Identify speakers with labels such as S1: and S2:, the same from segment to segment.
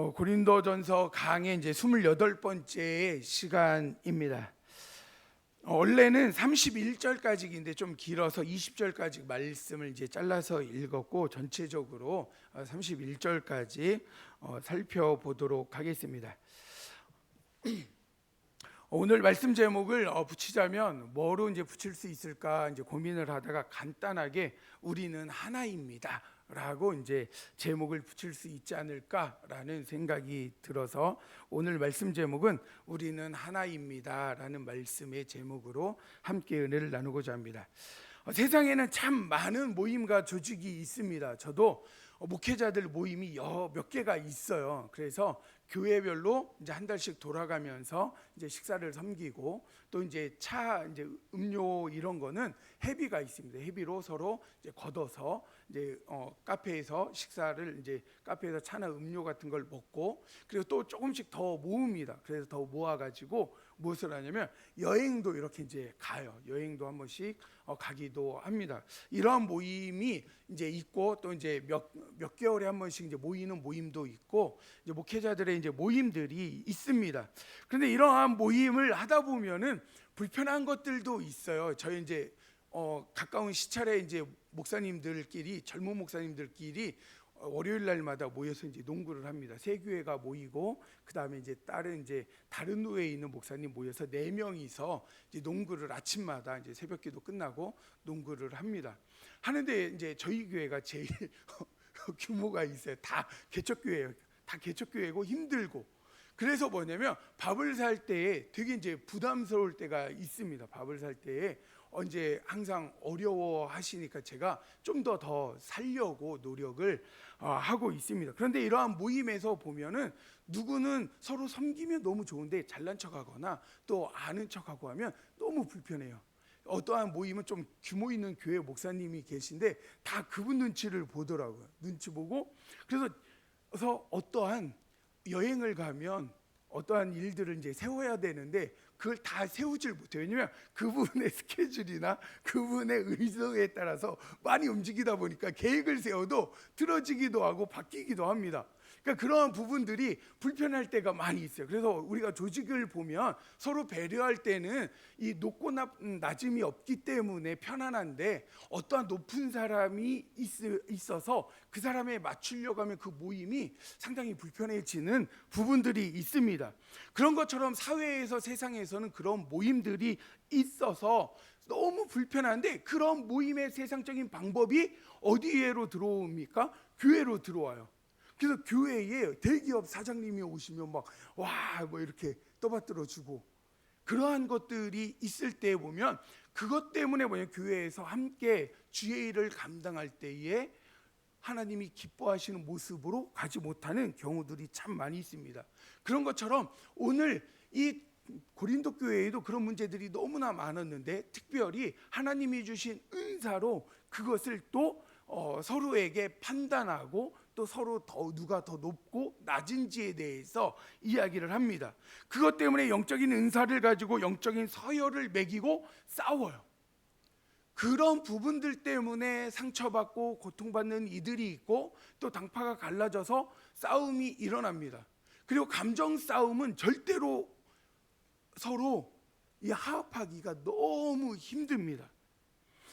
S1: 고린도전서 강의 이제 28번째 시간입니다. 원래는 31절까지인데 좀 길어서 20절까지 말씀을 이제 잘라서 읽었고 전체적으로 31절까지 살펴보도록 하겠습니다. 오늘 말씀 제목을 붙이자면 뭐로 이제 붙일 수 있을까 이제 고민을 하다가 간단하게 우리는 하나입니다 라고 이제 제목을 붙일 수 있지 않을까라는 생각이 들어서 오늘 말씀 제목은 우리는 하나입니다 라는 말씀의 제목으로 함께 은혜를 나누고자 합니다. 세상에는 참 많은 모임과 조직이 있습니다. 저도 목회자들 모임이 몇 개가 있어요. 그래서 교회별로 이제 한 달씩 돌아가면서 이제 식사를 섬기고 또 이제 이제 음료 이런 거는 회비가 있습니다. 회비로 서로 이제 걷어서 이제 카페에서 식사를 이제 카페에서 차나 음료 같은 걸 먹고 그리고 또 조금씩 더 모읍니다. 그래서 더 모아가지고 무엇을 하냐면 여행도 이렇게 이제 가요. 여행도 한 번씩 가기도 합니다. 이러한 모임이 이제 있고 또 이제 몇 개월에 한 번씩 이제 모이는 모임도 있고 이제 목회자들의 이제 모임들이 있습니다. 그런데 이러한 모임을 하다 보면은 불편한 것들도 있어요. 저희 이제 가까운 시찰에 이제 목사님들끼리 젊은 목사님들끼리 월요일 날마다 모여서 이제 농구를 합니다. 세 교회가 모이고 그 다음에 이제 다른 교회에 있는 목사님 모여서 4명이서 이제 농구를 아침마다 이제 새벽기도 끝나고 농구를 합니다. 하는데 이제 저희 교회가 제일 규모가 있어요. 다 개척교회예요. 다 개척교회고 힘들고. 그래서 뭐냐면 밥을 살 때에 되게 이제 부담스러울 때가 있습니다. 밥을 살 때에 이제 항상 어려워하시니까 제가 좀 더 살려고 노력을 하고 있습니다. 그런데 이러한 모임에서 보면은 누구는 서로 섬기면 너무 좋은데 잘난 척하거나 또 아는 척하고 하면 너무 불편해요. 어떠한 모임은 좀 규모 있는 교회 목사님이 계신데 다 그분 눈치를 보더라고요. 눈치 보고 그래서 어떠한 여행을 가면 어떠한 일들을 이제 세워야 되는데 그걸 다 세우질 못해요. 왜냐면 그분의 스케줄이나 그분의 의도에 따라서 많이 움직이다 보니까 계획을 세워도 틀어지기도 하고 바뀌기도 합니다. 그러니까 그러한 부분들이 불편할 때가 많이 있어요. 그래서 우리가 조직을 보면 서로 배려할 때는 이 높고 낮음이 없기 때문에 편안한데 어떠한 높은 사람이 있어서 그 사람에 맞추려고 하면 그 모임이 상당히 불편해지는 부분들이 있습니다. 그런 것처럼 사회에서 세상에서는 그런 모임들이 있어서 너무 불편한데 그런 모임의 세상적인 방법이 어디로 들어옵니까? 교회로 들어와요. 그래서 교회에 대기업 사장님이 오시면 뭐 이렇게 떠받들어 주고 그러한 것들이 있을 때 보면 그것 때문에 교회에서 함께 주의 일을 감당할 때에 하나님이 기뻐하시는 모습으로 가지 못하는 경우들이 참 많이 있습니다. 그런 것처럼 오늘 이 고린도 교회에도 그런 문제들이 너무나 많았는데 특별히 하나님이 주신 은사로 그것을 또 서로에게 판단하고 또 서로 누가 더 높고 낮은지에 대해서 이야기를 합니다. 그것 때문에 영적인 은사를 가지고 영적인 서열을 매기고 싸워요. 그런 부분들 때문에 상처받고 고통받는 이들이 있고 또 당파가 갈라져서 싸움이 일어납니다. 그리고 감정 싸움은 절대로 서로 화합하기가 너무 힘듭니다.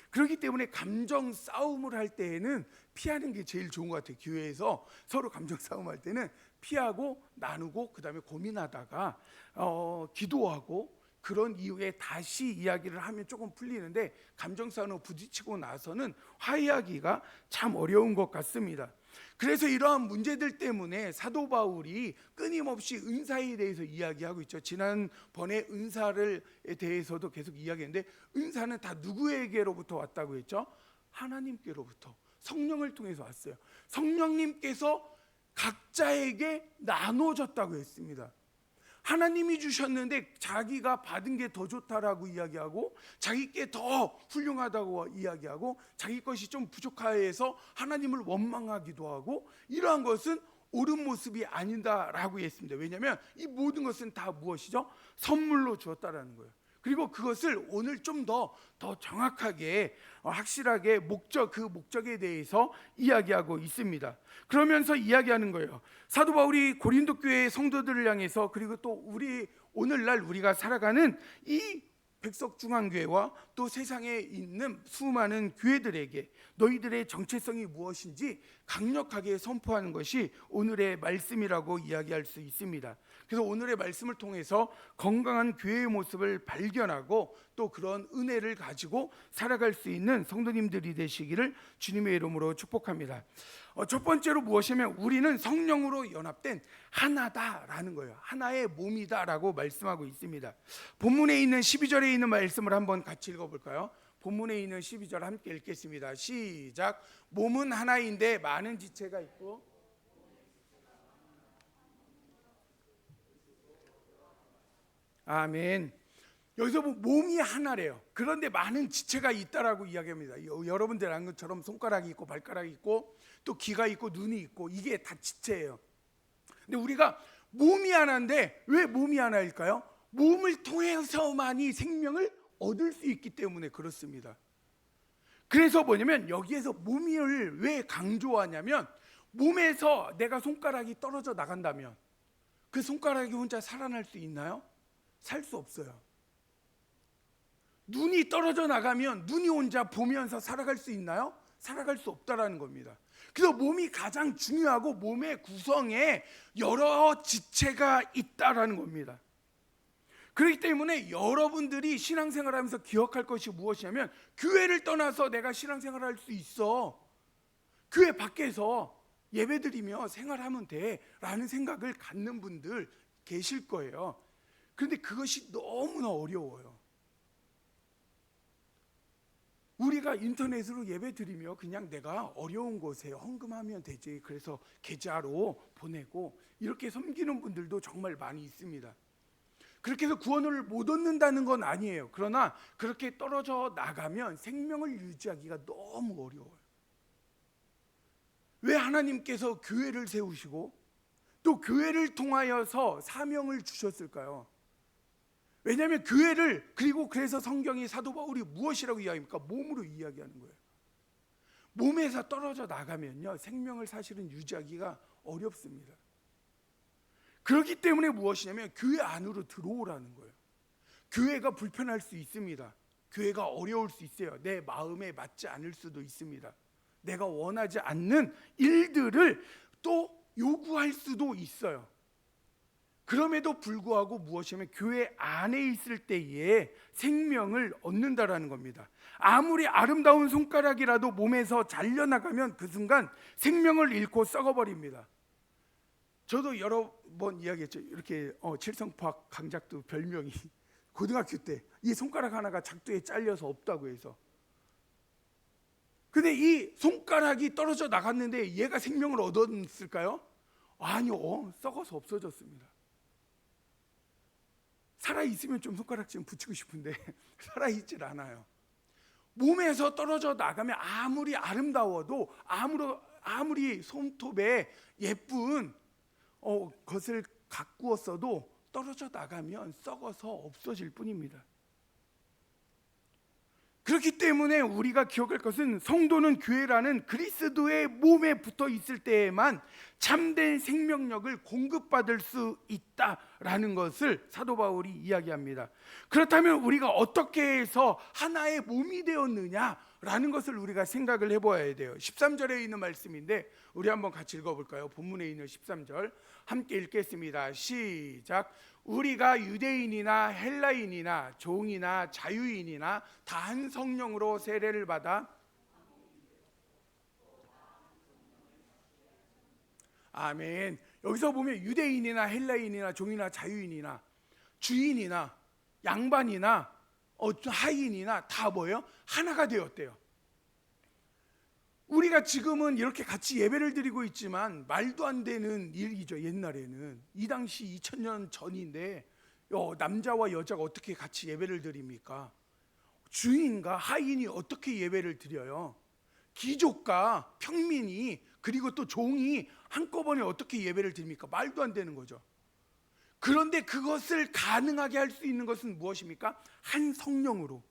S1: 그렇기 때문에 감정 싸움을 할 때에는 피하는 게 제일 좋은 것 같아요. 교회에서 서로 감정 싸움할 때는 피하고 나누고 그 다음에 고민하다가 기도하고 그런 이후에 다시 이야기를 하면 조금 풀리는데 감정 싸움을 부딪히고 나서는 화해하기가 참 어려운 것 같습니다. 그래서 이러한 문제들 때문에 사도 바울이 끊임없이 은사에 대해서 이야기하고 있죠. 지난번에 은사에 대해서도 계속 이야기했는데 은사는 다 누구에게로부터 왔다고 했죠? 하나님께로부터 성령을 통해서 왔어요. 성령님께서 각자에게 나눠줬다고 했습니다. 하나님이 주셨는데 자기가 받은 게 더 좋다라고 이야기하고 자기께 더 훌륭하다고 이야기하고 자기 것이 좀 부족해서 하나님을 원망하기도 하고 이러한 것은 옳은 모습이 아니다라고 했습니다. 왜냐하면 이 모든 것은 다 무엇이죠? 선물로 주었다라는 거예요. 그리고 그것을 오늘 좀 더 정확하게 확실하게 그 목적에 대해서 이야기하고 있습니다. 그러면서 이야기하는 거예요. 사도 바울이 고린도 교회의 성도들을 향해서, 그리고 또 오늘날 우리가 살아가는 이 백석중앙교회와 또 세상에 있는 수많은 교회들에게 너희들의 정체성이 무엇인지 강력하게 선포하는 것이 오늘의 말씀이라고 이야기할 수 있습니다. 그래서 오늘의 말씀을 통해서 건강한 교회의 모습을 발견하고 또 그런 은혜를 가지고 살아갈 수 있는 성도님들이 되시기를 주님의 이름으로 축복합니다. 첫 번째로 무엇이냐면 우리는 성령으로 연합된 하나다라는 거예요. 하나의 몸이다라고 말씀하고 있습니다. 본문에 있는 12절에 있는 말씀을 한번 같이 읽어볼까요? 본문에 있는 12절 함께 읽겠습니다. 시작. 몸은 하나인데 많은 지체가 있고, 아멘. 여기서 몸이 하나래요. 그런데 많은 지체가 있다라고 이야기합니다. 여러분들 아는 것처럼 손가락이 있고 발가락이 있고 또 귀가 있고 눈이 있고, 이게 다 지체예요. 근데 우리가 몸이 하나인데 왜 몸이 하나일까요? 몸을 통해서만이 생명을 얻을 수 있기 때문에 그렇습니다. 그래서 뭐냐면 여기에서 몸을 왜 강조하냐면, 몸에서 내가 손가락이 떨어져 나간다면 그 손가락이 혼자 살아날 수 있나요? 살 수 없어요. 눈이 떨어져 나가면 눈이 혼자 보면서 살아갈 수 있나요? 살아갈 수 없다라는 겁니다. 그래서 몸이 가장 중요하고 몸의 구성에 여러 지체가 있다라는 겁니다. 그렇기 때문에 여러분들이 신앙생활하면서 기억할 것이 무엇이냐면, 교회를 떠나서 내가 신앙생활할 수 있어, 교회 밖에서 예배드리며 생활하면 돼 라는 생각을 갖는 분들 계실 거예요. 그런데 그것이 너무나 어려워요. 우리가 인터넷으로 예배드리며 그냥 내가 어려운 곳에 헌금하면 되지, 그래서 계좌로 보내고 이렇게 섬기는 분들도 정말 많이 있습니다. 그렇게 해서 구원을 못 얻는다는 건 아니에요. 그러나 그렇게 떨어져 나가면 생명을 유지하기가 너무 어려워요. 왜 하나님께서 교회를 세우시고 또 교회를 통하여서 사명을 주셨을까요? 왜냐하면 교회를, 그리고 그래서 성경이 사도 바울이 무엇이라고 이야기합니까? 몸으로 이야기하는 거예요. 몸에서 떨어져 나가면요, 생명을 사실은 유지하기가 어렵습니다. 그렇기 때문에 무엇이냐면 교회 안으로 들어오라는 거예요. 교회가 불편할 수 있습니다. 교회가 어려울 수 있어요. 내 마음에 맞지 않을 수도 있습니다. 내가 원하지 않는 일들을 또 요구할 수도 있어요. 그럼에도 불구하고 무엇이냐면 교회 안에 있을 때에 생명을 얻는다라는 겁니다. 아무리 아름다운 손가락이라도 몸에서 잘려나가면 그 순간 생명을 잃고 썩어버립니다. 저도 여러 번 이야기했죠. 이렇게 칠성팍 강작두 별명이 고등학교 때 이 손가락 하나가 작두에 잘려서 없다고 해서. 근데 이 손가락이 떨어져 나갔는데 얘가 생명을 얻었을까요? 아니요, 썩어서 없어졌습니다. 살아있으면 좀 손가락 좀 붙이고 싶은데 살아있질 않아요. 몸에서 떨어져 나가면 아무리 아름다워도 아무리 손톱에 예쁜 것을 가꾸었어도 떨어져 나가면 썩어서 없어질 뿐입니다. 그렇기 때문에 우리가 기억할 것은, 성도는 교회라는 그리스도의 몸에 붙어 있을 때에만 참된 생명력을 공급받을 수 있다라는 것을 사도 바울이 이야기합니다. 그렇다면 우리가 어떻게 해서 하나의 몸이 되었느냐라는 것을 우리가 생각을 해봐야 돼요. 13절에 있는 말씀인데 우리 한번 같이 읽어볼까요? 본문에 있는 13절 함께 읽겠습니다. 시작. 우리가 유대인이나 헬라인이나 종이나 자유인이나 다 한 성령으로 세례를 받아, 아멘. 여기서 보면 유대인이나 헬라인이나 종이나 자유인이나 주인이나 양반이나 하인이나 다 뭐예요? 하나가 되었대요. 우리가 지금은 이렇게 같이 예배를 드리고 있지만 말도 안 되는 일이죠. 옛날에는 이 당시 2000년 전인데 남자와 여자가 어떻게 같이 예배를 드립니까? 주인과 하인이 어떻게 예배를 드려요? 귀족과 평민이 그리고 또 종이 한꺼번에 어떻게 예배를 드립니까? 말도 안 되는 거죠. 그런데 그것을 가능하게 할 수 있는 것은 무엇입니까? 한 성령으로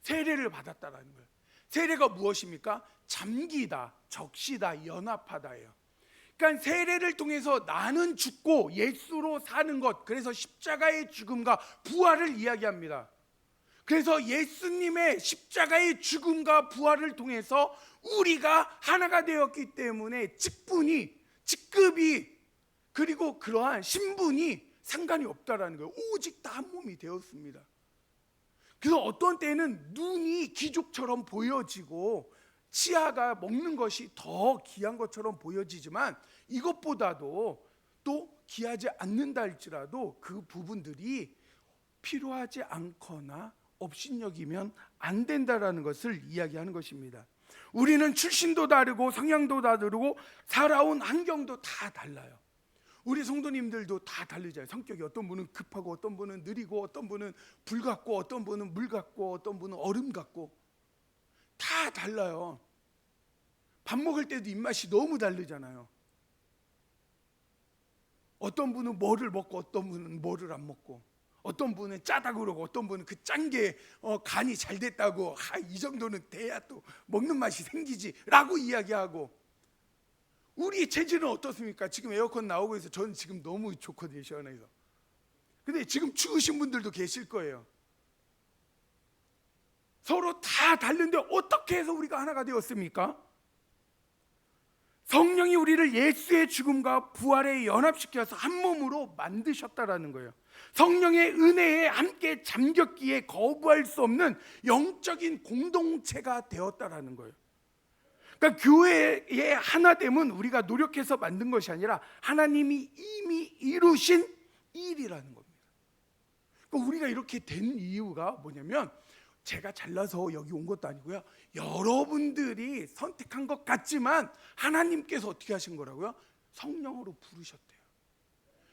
S1: 세례를 받았다라는 거예요. 세례가 무엇입니까? 잠기다, 적시다, 연합하다예요. 그러니까 세례를 통해서 나는 죽고 예수로 사는 것, 그래서 십자가의 죽음과 부활을 이야기합니다. 그래서 예수님의 십자가의 죽음과 부활을 통해서 우리가 하나가 되었기 때문에 직분이, 직급이, 그리고 그러한 신분이 상관이 없다라는 거예요. 오직 다 한 몸이 되었습니다. 그래서 어떤 때는 눈이 기족처럼 보여지고 치아가 먹는 것이 더 귀한 것처럼 보여지지만 이것보다도 또 귀하지 않는다 할지라도 그 부분들이 필요하지 않거나 업신여기면 안 된다라는 것을 이야기하는 것입니다. 우리는 출신도 다르고 성향도 다르고 살아온 환경도 다 달라요. 우리 성도님들도 다 다르잖아요. 성격이 어떤 분은 급하고 어떤 분은 느리고 어떤 분은 불 같고 어떤 분은 물 같고 어떤 분은 얼음 같고 다 달라요. 밥 먹을 때도 입맛이 너무 다르잖아요. 어떤 분은 뭐를 먹고 어떤 분은 뭐를 안 먹고, 어떤 분은 짜다고 그러고 어떤 분은 그 짠 게 간이 잘 됐다고, 이 정도는 돼야 또 먹는 맛이 생기지 라고 이야기하고. 우리 체질은 어떻습니까? 지금 에어컨 나오고 있어서 저는 지금 너무 좋거든요, 시원해서. 근데 지금 추우신 분들도 계실 거예요. 서로 다 다른데 어떻게 해서 우리가 하나가 되었습니까? 성령이 우리를 예수의 죽음과 부활에 연합시켜서 한 몸으로 만드셨다라는 거예요. 성령의 은혜에 함께 잠겼기에 거부할 수 없는 영적인 공동체가 되었다라는 거예요. 그러니까 교회의 하나됨은 우리가 노력해서 만든 것이 아니라 하나님이 이미 이루신 일이라는 겁니다. 그러니까 우리가 이렇게 된 이유가 뭐냐면 제가 잘나서 여기 온 것도 아니고요. 여러분들이 선택한 것 같지만 하나님께서 어떻게 하신 거라고요? 성령으로 부르셨대요.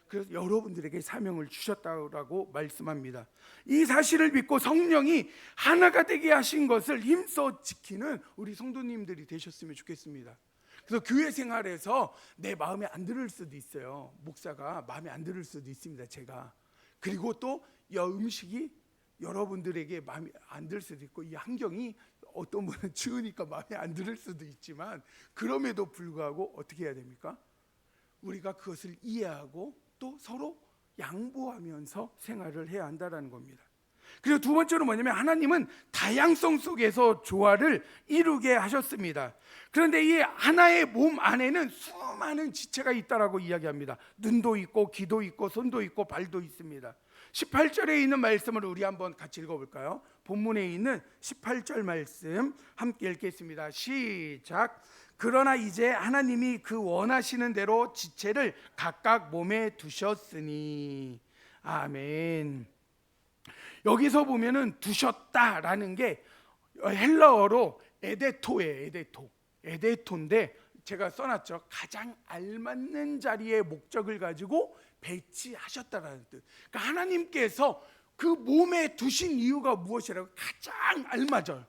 S1: 그래서 여러분들에게 사명을 주셨다고 말씀합니다. 이 사실을 믿고 성령이 하나가 되게 하신 것을 힘써 지키는 우리 성도님들이 되셨으면 좋겠습니다. 그래서 교회 생활에서 내 마음에 안 들을 수도 있어요. 목사가 마음에 안 들을 수도 있습니다, 제가. 그리고 또 이 음식이 여러분들에게 마음에 안 들 수도 있고, 이 환경이 어떤 분은 추우니까 마음에 안 들을 수도 있지만, 그럼에도 불구하고 어떻게 해야 됩니까? 우리가 그것을 이해하고 또 서로 양보하면서 생활을 해야 한다는 겁니다. 그리고 두 번째로 뭐냐면 하나님은 다양성 속에서 조화를 이루게 하셨습니다. 그런데 이 하나의 몸 안에는 수많은 지체가 있다라고 이야기합니다. 눈도 있고 귀도 있고 손도 있고 발도 있습니다. 18절에 있는 말씀을 우리 한번 같이 읽어볼까요? 본문에 있는 18절 말씀 함께 읽겠습니다. 시작. 그러나 이제 하나님이 그 원하시는 대로 지체를 각각 몸에 두셨으니. 아멘. 여기서 보면은 두셨다라는 게 헬라어로 에데토예요. 에데토인데 제가 써놨죠. 가장 알맞는 자리에 목적을 가지고 배치하셨다라는 뜻. 그러니까 하나님께서 그 몸에 두신 이유가 무엇이라고? 가장 알맞아요.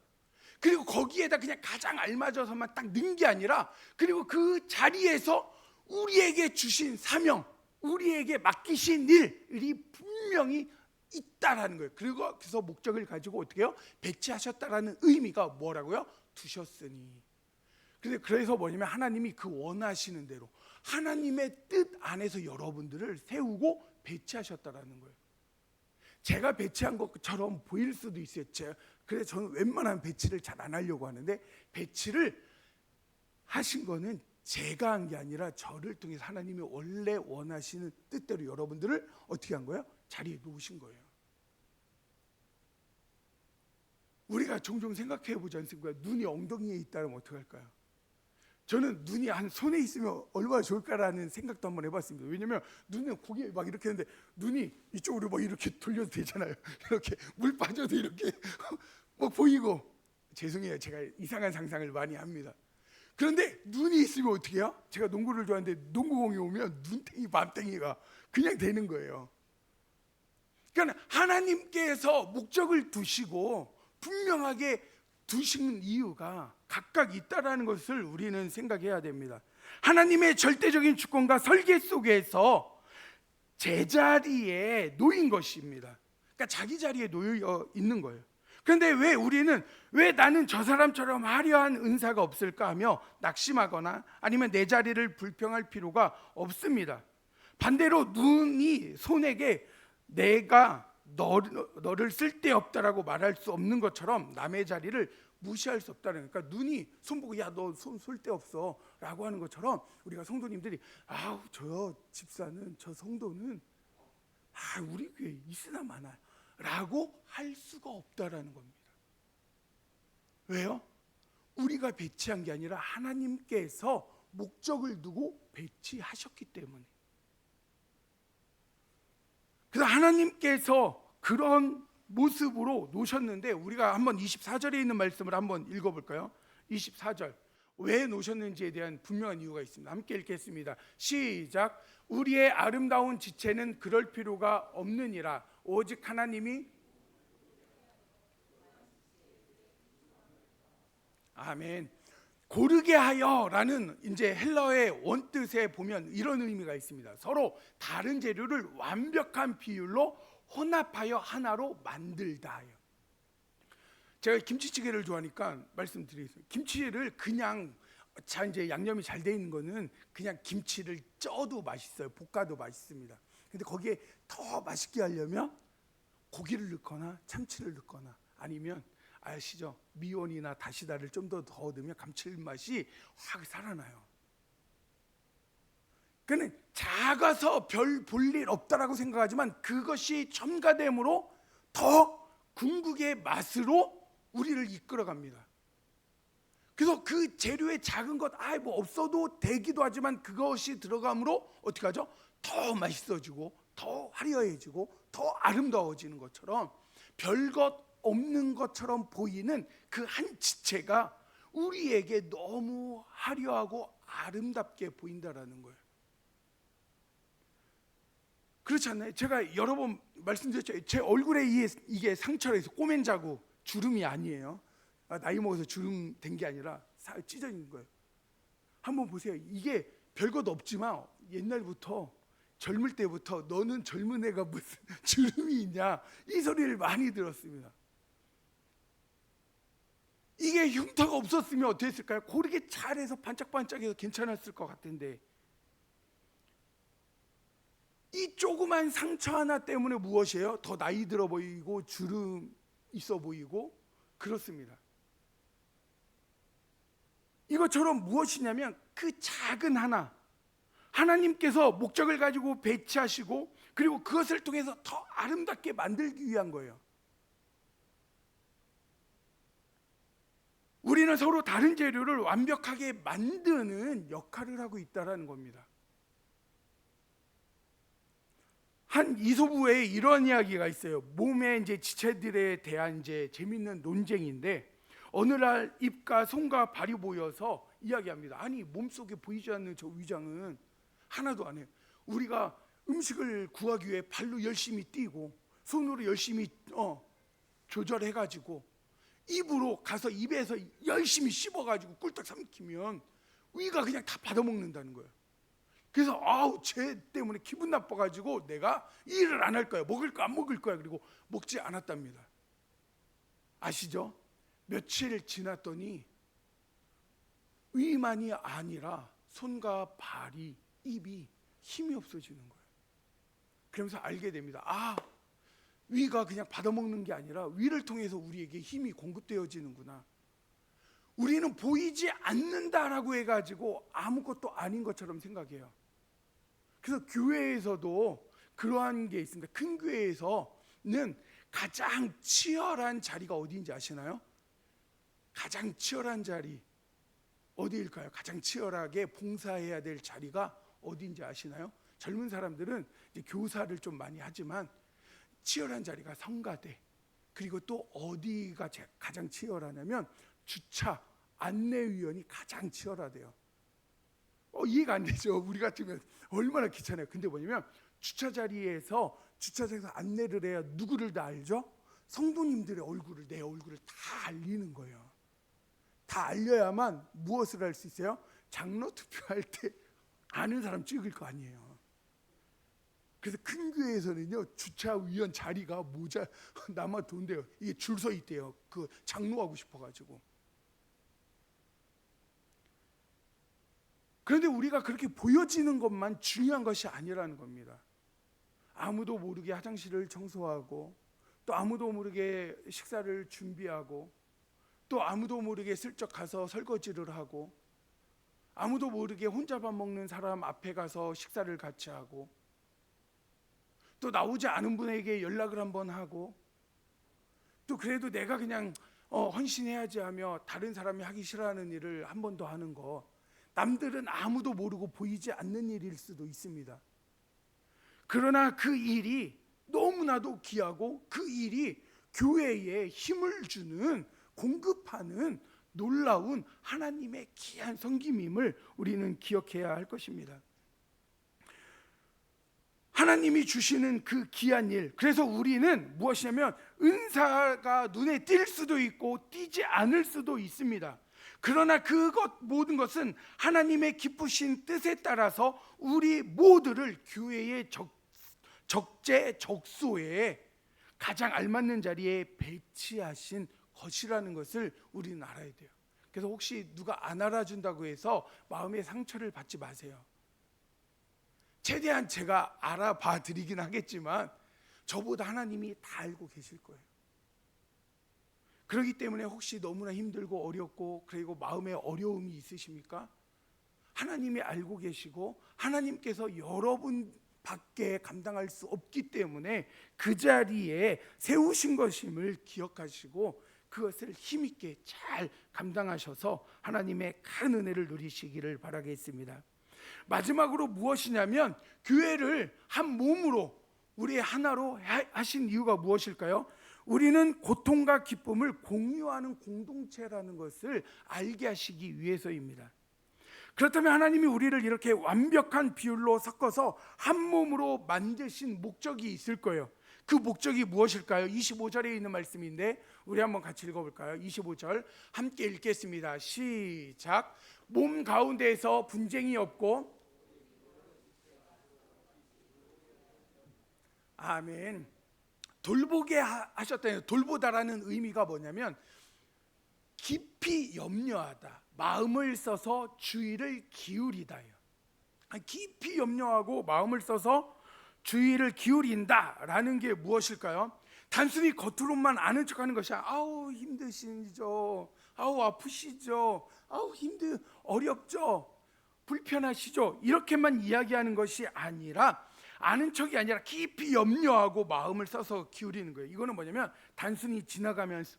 S1: 그리고 거기에다 그냥 가장 알맞아서만 딱 넣은 게 아니라, 그리고 그 자리에서 우리에게 주신 사명, 우리에게 맡기신 일이 분명히 있다라는 거예요. 그리고 그래서 목적을 가지고 어떻게 해요? 배치하셨다라는 의미가 뭐라고요? 두셨으니. 그래서 뭐냐면 하나님이 그 원하시는 대로 하나님의 뜻 안에서 여러분들을 세우고 배치하셨다라는 거예요. 제가 배치한 것처럼 보일 수도 있어요. 그래서 저는 웬만하면 배치를 잘 안 하려고 하는데, 배치를 하신 거는 제가 한 게 아니라 저를 통해서 하나님이 원래 원하시는 뜻대로 여러분들을 어떻게 한 거예요? 자리에 놓으신 거예요. 우리가 종종 생각해 보지 않습니까? 눈이 엉덩이에 있다면 어떡할까요? 저는 눈이 한 손에 있으면 얼마나 좋을까라는 생각도 한번 해봤습니다. 왜냐면 눈은 고개 막 이렇게 했는데 눈이 이쪽으로 막 이렇게 돌려도 되잖아요. 이렇게 물 빠져도 이렇게 막 보이고. 죄송해요, 제가 이상한 상상을 많이 합니다. 그런데 눈이 있으면 어떻게 해요? 제가 농구를 좋아하는데 농구공이 오면 눈탱이 밤탱이가 그냥 되는 거예요. 그러니까 하나님께서 목적을 두시고 분명하게 두신 이유가 각각 있다라는 것을 우리는 생각해야 됩니다. 하나님의 절대적인 주권과 설계 속에서 제자리에 놓인 것입니다. 그러니까 자기 자리에 놓여 있는 거예요. 그런데 왜 나는 저 사람처럼 화려한 은사가 없을까 하며 낙심하거나 아니면 내 자리를 불평할 필요가 없습니다. 반대로 눈이 손에게 내가 너를 쓸데없다라고 말할 수 없는 것처럼 남의 자리를 무시할 수 없다는, 그러니까 눈이 손 보고 야 너 손 쓸데없어 라고 하는 것처럼 우리가 성도님들이 아우 저 집사는 저 성도는 우리 교회 있으나 마나 라고 할 수가 없다라는 겁니다. 왜요? 우리가 배치한 게 아니라 하나님께서 목적을 두고 배치하셨기 때문에. 그래서 하나님께서 그런 모습으로 놓으셨는데, 우리가 한번 24절에 있는 말씀을 한번 읽어볼까요? 24절 왜 놓으셨는지에 대한 분명한 이유가 있습니다. 함께 읽겠습니다. 시작. 우리의 아름다운 지체는 그럴 필요가 없느니라. 오직 하나님이. 아멘. 고르게 하여라는 이제 헬라어의 원뜻에 보면 이런 의미가 있습니다. 서로 다른 재료를 완벽한 비율로 혼합하여 하나로 만들다요. 제가 김치찌개를 좋아하니까 말씀드리겠습니다. 김치를 그냥 이제 양념이 잘 돼 있는 거는 그냥 김치를 쪄도 맛있어요. 볶아도 맛있습니다. 근데 거기에 더 맛있게 하려면 고기를 넣거나 참치를 넣거나 아니면 아시죠? 미원이나 다시다를 좀 더 넣으면 감칠맛이 확 살아나요. 그는 작아서 별 볼 일 없다라고 생각하지만 그것이 첨가됨으로 더 궁극의 맛으로 우리를 이끌어갑니다. 그래서 그 재료의 작은 것 뭐 없어도 되기도 하지만 그것이 들어감으로 어떻게 하죠? 더 맛있어지고 더 화려해지고 더 아름다워지는 것처럼 별것 없는 것처럼 보이는 그 한 지체가 우리에게 너무 화려하고 아름답게 보인다라는 거예요. 그렇지 않나요? 제가 여러 번 말씀드렸죠. 제 얼굴에 이게 상처가 있어. 꼬맨 자국, 주름이 아니에요. 나이 먹어서 주름 된 게 아니라 찢어 있는 거예요. 한번 보세요. 이게 별것 없지만 옛날부터 젊을 때부터 너는 젊은 애가 무슨 주름이 있냐 이 소리를 많이 들었습니다. 이게 흉터가 없었으면 어떻게 했을까요? 고르게 잘해서 반짝반짝해서 괜찮았을 것 같은데 이 조그만 상처 하나 때문에 무엇이에요? 더 나이 들어 보이고 주름 있어 보이고 그렇습니다. 이것처럼 무엇이냐면 그 작은 하나, 하나님께서 목적을 가지고 배치하시고 그리고 그것을 통해서 더 아름답게 만들기 위한 거예요. 우리는 서로 다른 재료를 완벽하게 만드는 역할을 하고 있다는 겁니다. 한 이소부에 이런 이야기가 있어요. 몸의 이제 지체들에 대한 이제 재밌는 논쟁인데 어느 날 입과 손과 발이 보여서 이야기합니다. 아니 몸속에 보이지 않는 저 위장은 하나도 안 해요. 우리가 음식을 구하기 위해 발로 열심히 뛰고 손으로 열심히 조절해가지고 입으로 가서 입에서 열심히 씹어가지고 꿀떡 삼키면 위가 그냥 다 받아먹는다는 거예요. 그래서 쟤 때문에 기분 나빠가지고 내가 일을 안 할 거야. 먹을 거 안 먹을 거야. 그리고 먹지 않았답니다. 아시죠? 며칠 지났더니 위만이 아니라 손과 발이 입이 힘이 없어지는 거예요. 그러면서 알게 됩니다. 위가 그냥 받아먹는 게 아니라 위를 통해서 우리에게 힘이 공급되어지는구나. 우리는 보이지 않는다라고 해가지고 아무것도 아닌 것처럼 생각해요. 그래서 교회에서도 그러한 게 있습니다. 큰 교회에서는 가장 치열한 자리가 어디인지 아시나요? 가장 치열한 자리 어디일까요? 가장 치열하게 봉사해야 될 자리가 어디인지 아시나요? 젊은 사람들은 이제 교사를 좀 많이 하지만 치열한 자리가 성가대, 그리고 또 어디가 가장 치열하냐면 주차 안내위원이 가장 치열하대요. 이해가 안 되죠. 우리 같으면 얼마나 귀찮아요. 근데 뭐냐면 주차장에서 안내를 해야 누구를 다 알죠? 성도님들의 얼굴을, 내 얼굴을 다 알리는 거예요. 다 알려야만 무엇을 할 수 있어요? 장로 투표할 때 아는 사람 찍을 거 아니에요. 그래서 큰 교회에서는요 주차위원 자리가 남아돈대요. 이게 줄 서 있대요. 그 장로하고 싶어가지고. 그런데 우리가 그렇게 보여지는 것만 중요한 것이 아니라는 겁니다. 아무도 모르게 화장실을 청소하고, 또 아무도 모르게 식사를 준비하고, 또 아무도 모르게 슬쩍 가서 설거지를 하고, 아무도 모르게 혼자 밥 먹는 사람 앞에 가서 식사를 같이 하고, 또 나오지 않은 분에게 연락을 한번 하고, 또 그래도 내가 그냥 헌신해야지 하며 다른 사람이 하기 싫어하는 일을 한 번 더 하는 거, 남들은 아무도 모르고 보이지 않는 일일 수도 있습니다. 그러나 그 일이 너무나도 귀하고, 그 일이 교회에 힘을 주는, 공급하는 놀라운 하나님의 귀한 섬김임을 우리는 기억해야 할 것입니다. 하나님이 주시는 그 귀한 일, 그래서 우리는 무엇이냐면 은사가 눈에 띌 수도 있고 띄지 않을 수도 있습니다. 그러나 그것 모든 것은 하나님의 기쁘신 뜻에 따라서 우리 모두를 교회의 적재적소에 가장 알맞는 자리에 배치하신 것이라는 것을 우리는 알아야 돼요. 그래서 혹시 누가 안 알아준다고 해서 마음의 상처를 받지 마세요. 최대한 제가 알아봐 드리긴 하겠지만 저보다 하나님이 다 알고 계실 거예요. 그렇기 때문에 혹시 너무나 힘들고 어렵고 그리고 마음에 어려움이 있으십니까? 하나님이 알고 계시고 하나님께서 여러분 밖에 감당할 수 없기 때문에 그 자리에 세우신 것임을 기억하시고 그것을 힘있게 잘 감당하셔서 하나님의 큰 은혜를 누리시기를 바라겠습니다. 마지막으로 무엇이냐면 교회를 한 몸으로 우리 하나로 하신 이유가 무엇일까요? 우리는 고통과 기쁨을 공유하는 공동체라는 것을 알게 하시기 위해서입니다. 그렇다면 하나님이 우리를 이렇게 완벽한 비율로 섞어서 한 몸으로 만드신 목적이 있을 거예요. 그 목적이 무엇일까요? 25절에 있는 말씀인데 우리 한번 같이 읽어볼까요? 25절 함께 읽겠습니다. 시작. 몸 가운데에서 분쟁이 없고, 아멘. 돌보게 하셨다는, 돌보다라는 의미가 뭐냐면 깊이 염려하다, 마음을 써서 주의를 기울이다요. 깊이 염려하고 마음을 써서 주의를 기울인다라는 게 무엇일까요? 단순히 겉으로만 아는 척하는 것이 아우 힘드시죠, 아우 아프시죠, 아우 어렵죠, 불편하시죠, 이렇게만 이야기하는 것이 아니라, 아는 척이 아니라 깊이 염려하고 마음을 써서 기울이는 거예요. 이거는 뭐냐면 단순히 지나가면서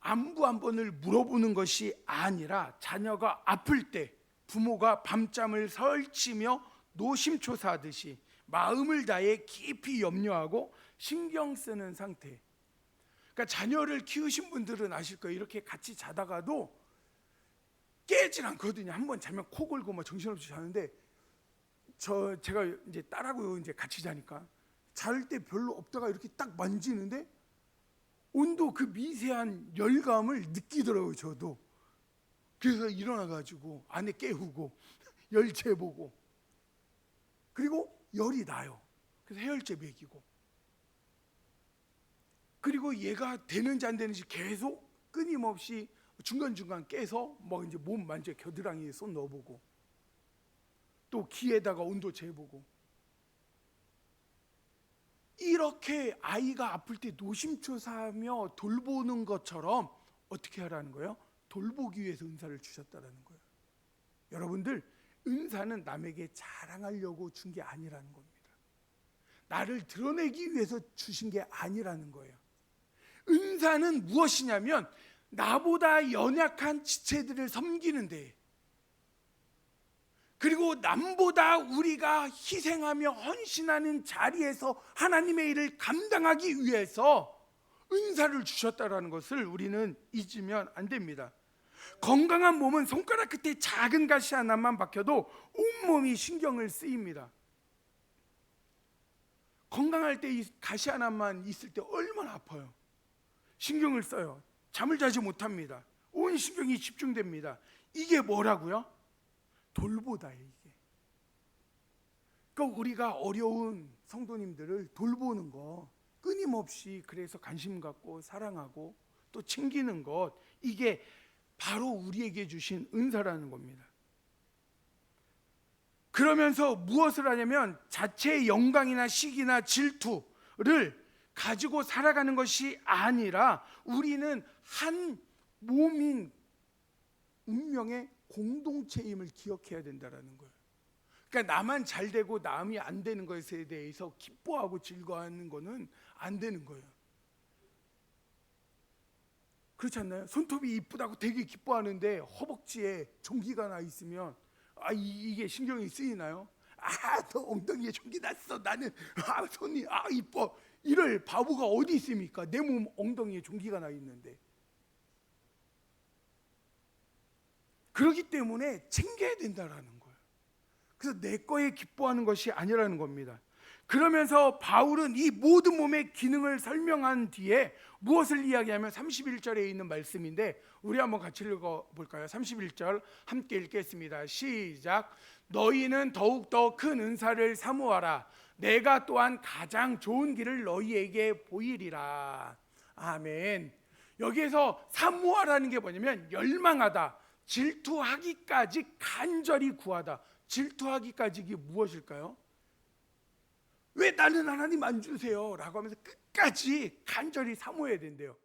S1: 안부 한 번을 물어보는 것이 아니라 자녀가 아플 때 부모가 밤잠을 설치며 노심초사하듯이 마음을 다해 깊이 염려하고 신경 쓰는 상태. 그러니까 자녀를 키우신 분들은 아실 거예요. 이렇게 같이 자다가도 깨질 않거든요. 한번 자면 코 골고 막 정신없이 자는데, 제가 이제 딸하고 이제 같이 자니까 잘 때 별로 없다가 이렇게 딱 만지는데 온도 그 미세한 열감을 느끼더라고요. 저도. 그래서 일어나가지고 아내 깨우고 열 재보고, 그리고 열이 나요. 그래서 해열제 먹이고, 그리고 얘가 되는지 안 되는지 계속 끊임없이 중간중간 깨서 뭐 이제 몸 만져 겨드랑이에 손 넣어보고, 또 귀에다가 온도 재보고, 이렇게 아이가 아플 때 노심초사하며 돌보는 것처럼 어떻게 하라는 거예요? 돌보기 위해서 은사를 주셨다는 거예요. 여러분들, 은사는 남에게 자랑하려고 준 게 아니라는 겁니다. 나를 드러내기 위해서 주신 게 아니라는 거예요. 은사는 무엇이냐면 나보다 연약한 지체들을 섬기는데, 그리고 남보다 우리가 희생하며 헌신하는 자리에서 하나님의 일을 감당하기 위해서 은사를 주셨다는 것을 우리는 잊으면 안 됩니다. 건강한 몸은 손가락 끝에 작은 가시 하나만 박혀도 온몸이 신경을 쓰입니다. 건강할 때 이 가시 하나만 있을 때 얼마나 아파요. 신경을 써요. 잠을 자지 못합니다. 온 신경이 집중됩니다. 이게 뭐라고요? 돌보다예요. 이게 그러니까 우리가 어려운 성도님들을 돌보는 거 끊임없이 그래서 관심 갖고 사랑하고 또 챙기는 것, 이게 바로 우리에게 주신 은사라는 겁니다. 그러면서 무엇을 하냐면 자체의 영광이나 시기나 질투를 가지고 살아가는 것이 아니라 우리는 한 몸인 운명의 공동체임을 기억해야 된다는 거예요. 그러니까 나만 잘 되고 남이 안 되는 것에 대해서 기뻐하고 즐거워하는 거는 안 되는 거예요. 그렇지 않나요? 손톱이 이쁘다고 되게 기뻐하는데 허벅지에 종기가 나 있으면 이게 신경이 쓰이나요? 너 엉덩이에 종기 났어. 나는 손이 이뻐. 이럴 바보가 어디 있습니까? 내 몸 엉덩이에 종기가 나 있는데. 그렇기 때문에 챙겨야 된다라는 거예요. 그래서 내 거에 기뻐하는 것이 아니라는 겁니다. 그러면서 바울은 이 모든 몸의 기능을 설명한 뒤에 무엇을 이야기하면 31절에 있는 말씀인데 우리 한번 같이 읽어볼까요? 31절 함께 읽겠습니다. 시작. 너희는 더욱더 큰 은사를 사모하라. 내가 또한 가장 좋은 길을 너희에게 보이리라. 아멘. 여기에서 사모하라는 게 뭐냐면 열망하다, 질투하기까지 간절히 구하다. 질투하기까지 이게 무엇일까요? 왜 나는 하나님 안 주세요? 라고 하면서 끝까지 간절히 사모해야 된대요.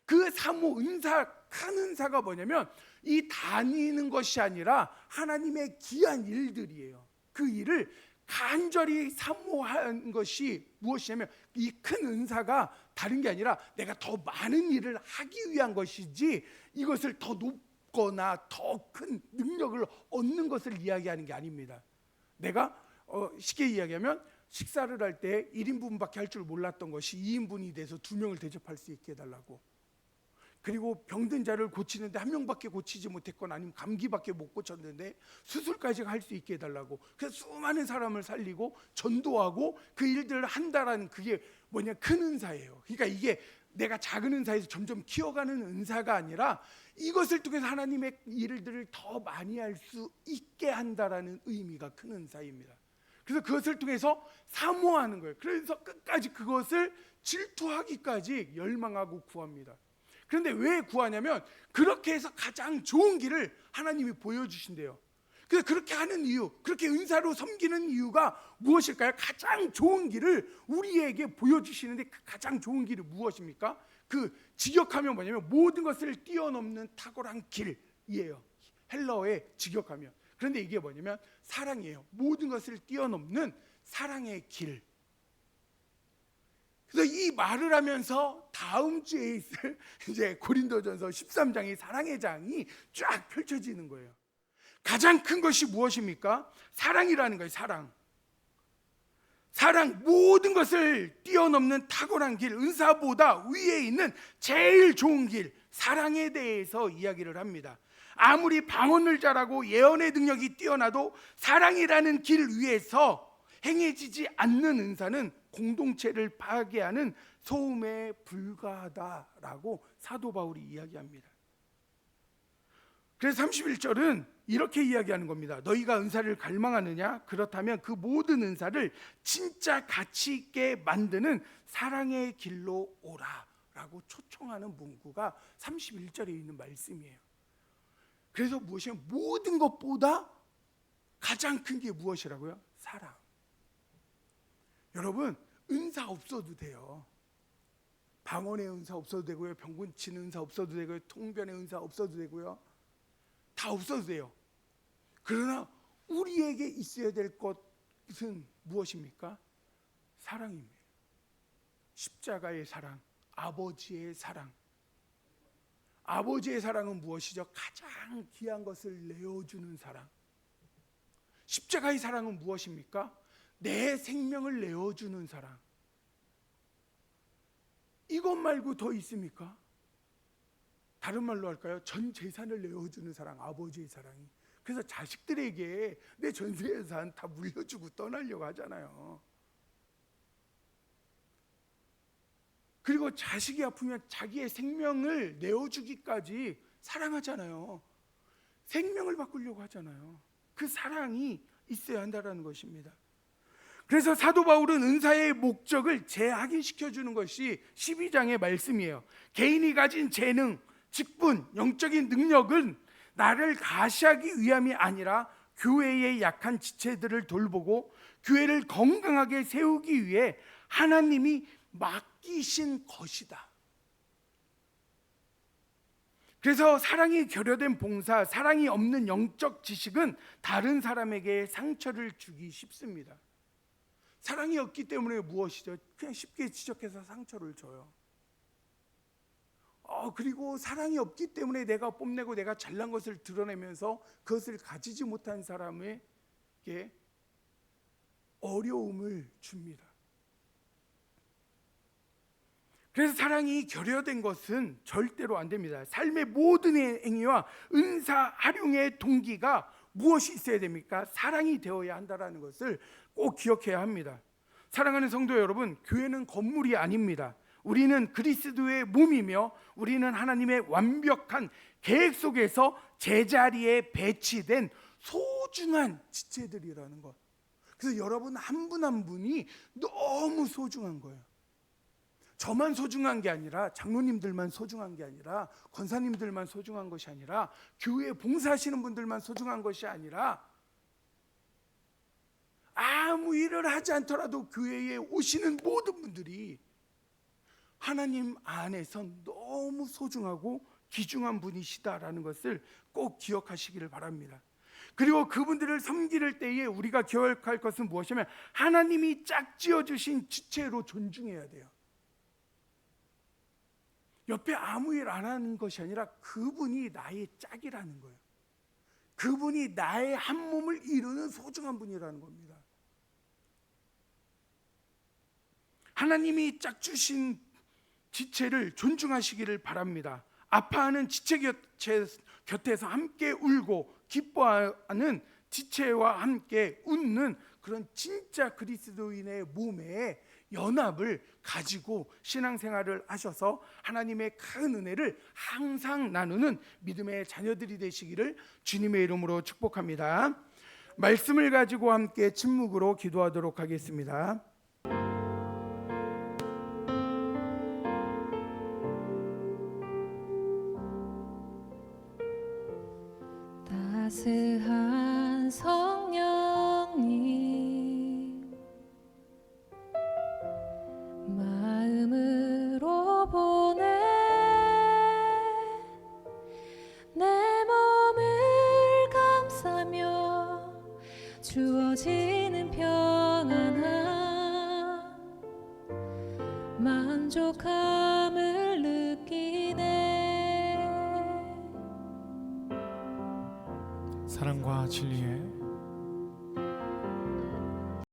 S1: 그 사모 은사, 큰 은사가 뭐냐면 이 다니는 것이 아니라 하나님의 귀한 일들이에요. 그 일을 간절히 사모한 것이 무엇이냐면 이 큰 은사가 다른 게 아니라 내가 더 많은 일을 하기 위한 것이지 이것을 더 높거나 더 큰 능력을 얻는 것을 이야기하는 게 아닙니다. 내가 쉽게 이야기하면 식사를 할 때 1인분밖에 할 줄 몰랐던 것이 2인분이 돼서 2명을 대접할 수 있게 해달라고. 그리고 병든 자를 고치는데 1명밖에 고치지 못했거나 아니면 감기밖에 못 고쳤는데 수술까지 할 수 있게 해달라고. 그래서 수많은 사람을 살리고 전도하고 그 일들을 한다라는 그게 뭐냐, 큰 은사예요. 그러니까 이게 내가 작은 은사에서 점점 키워가는 은사가 아니라 이것을 통해서 하나님의 일들을 더 많이 할 수 있게 한다라는 의미가 큰 은사입니다. 그래서 그것을 통해서 사모하는 거예요. 그래서 끝까지 그것을 질투하기까지 열망하고 구합니다. 그런데 왜 구하냐면 그렇게 해서 가장 좋은 길을 하나님이 보여주신대요. 그래서 그렇게 하는 이유, 그렇게 은사로 섬기는 이유가 무엇일까요? 가장 좋은 길을 우리에게 보여주시는데 그 가장 좋은 길이 무엇입니까? 그 직역하면 뭐냐면 모든 것을 뛰어넘는 탁월한 길이에요. 헬라어의 직역하면. 그런데 이게 뭐냐면 사랑이에요. 모든 것을 뛰어넘는 사랑의 길. 그래서 이 말을 하면서 다음 주에 있을 이제 고린도전서 13장의 사랑의 장이 쫙 펼쳐지는 거예요. 가장 큰 것이 무엇입니까? 사랑이라는 거예요. 사랑, 모든 것을 뛰어넘는 탁월한 길, 은사보다 위에 있는 제일 좋은 길, 사랑에 대해서 이야기를 합니다. 아무리 방언을 잘하고 예언의 능력이 뛰어나도 사랑이라는 길 위에서 행해지지 않는 은사는 공동체를 파괴하는 소음에 불과하다라고 사도 바울이 이야기합니다. 그래서 31절은 이렇게 이야기하는 겁니다. 너희가 은사를 갈망하느냐? 그렇다면 그 모든 은사를 진짜 가치 있게 만드는 사랑의 길로 오라 라고 초청하는 문구가 31절에 있는 말씀이에요. 그래서 무엇이냐면 모든 것보다 가장 큰 게 무엇이라고요? 사랑. 여러분, 은사 없어도 돼요. 방언의 은사 없어도 되고요, 병 고치는 은사 없어도 되고요, 통변의 은사 없어도 되고요, 다 없어도 돼요. 그러나 우리에게 있어야 될 것은 무엇입니까? 사랑입니다. 십자가의 사랑, 아버지의 사랑. 아버지의 사랑은 무엇이죠? 가장 귀한 것을 내어주는 사랑. 십자가의 사랑은 무엇입니까? 내 생명을 내어주는 사랑. 이것 말고 더 있습니까? 다른 말로 할까요? 전 재산을 내어주는 사랑, 아버지의 사랑이. 그래서 자식들에게 내 전 재산 다 물려주고 떠나려고 하잖아요. 그리고 자식이 아프면 자기의 생명을 내어주기까지 사랑하잖아요. 생명을 바꾸려고 하잖아요. 그 사랑이 있어야 한다는 것입니다. 그래서 사도 바울은 은사의 목적을 재확인시켜 주는 것이 12장의 말씀이에요. 개인이 가진 재능, 직분, 영적인 능력은 나를 가시하기 위함이 아니라 교회의 약한 지체들을 돌보고 교회를 건강하게 세우기 위해 하나님이 맡기신 것이다. 그래서 사랑이 결여된 봉사, 사랑이 없는 영적 지식은 다른 사람에게 상처를 주기 쉽습니다. 사랑이 없기 때문에 무엇이죠? 그냥 쉽게 지적해서 상처를 줘요. 그리고 사랑이 없기 때문에 내가 뽐내고 내가 잘난 것을 드러내면서 그것을 가지지 못한 사람에게 어려움을 줍니다. 그래서 사랑이 결여된 것은 절대로 안 됩니다. 삶의 모든 행위와 은사 활용의 동기가 무엇이 있어야 됩니까? 사랑이 되어야 한다는 것을 꼭 기억해야 합니다. 사랑하는 성도 여러분, 교회는 건물이 아닙니다. 우리는 그리스도의 몸이며 우리는 하나님의 완벽한 계획 속에서 제자리에 배치된 소중한 지체들이라는 것. 그래서 여러분 한 분 한 분이 너무 소중한 거예요. 저만 소중한 게 아니라, 장로님들만 소중한 게 아니라, 권사님들만 소중한 것이 아니라, 교회에 봉사하시는 분들만 소중한 것이 아니라, 아무 일을 하지 않더라도 교회에 오시는 모든 분들이 하나님 안에서 너무 소중하고 귀중한 분이시다라는 것을 꼭 기억하시기를 바랍니다. 그리고 그분들을 섬길 때에 우리가 기억할 것은 무엇이냐면, 하나님이 짝지어 주신 지체로 존중해야 돼요. 옆에 아무 일 안 하는 것이 아니라 그분이 나의 짝이라는 거예요. 그분이 나의 한 몸을 이루는 소중한 분이라는 겁니다. 하나님이 짝 주신 지체를 존중하시기를 바랍니다. 아파하는 지체 곁에서 함께 울고 기뻐하는 지체와 함께 웃는 그런 진짜 그리스도인의 몸에 연합을 가지고 신앙생활을 하셔서 하나님의 큰 은혜를 항상 나누는 믿음의 자녀들이 되시기를 주님의 이름으로 축복합니다. 말씀을 가지고 함께 침묵으로 기도하도록 하겠습니다.
S2: 따스한 성령님, 마음으로 보내 내 몸을 감싸며 주어지는 평안함, 만족함을 느끼네.
S3: 사랑과 진리의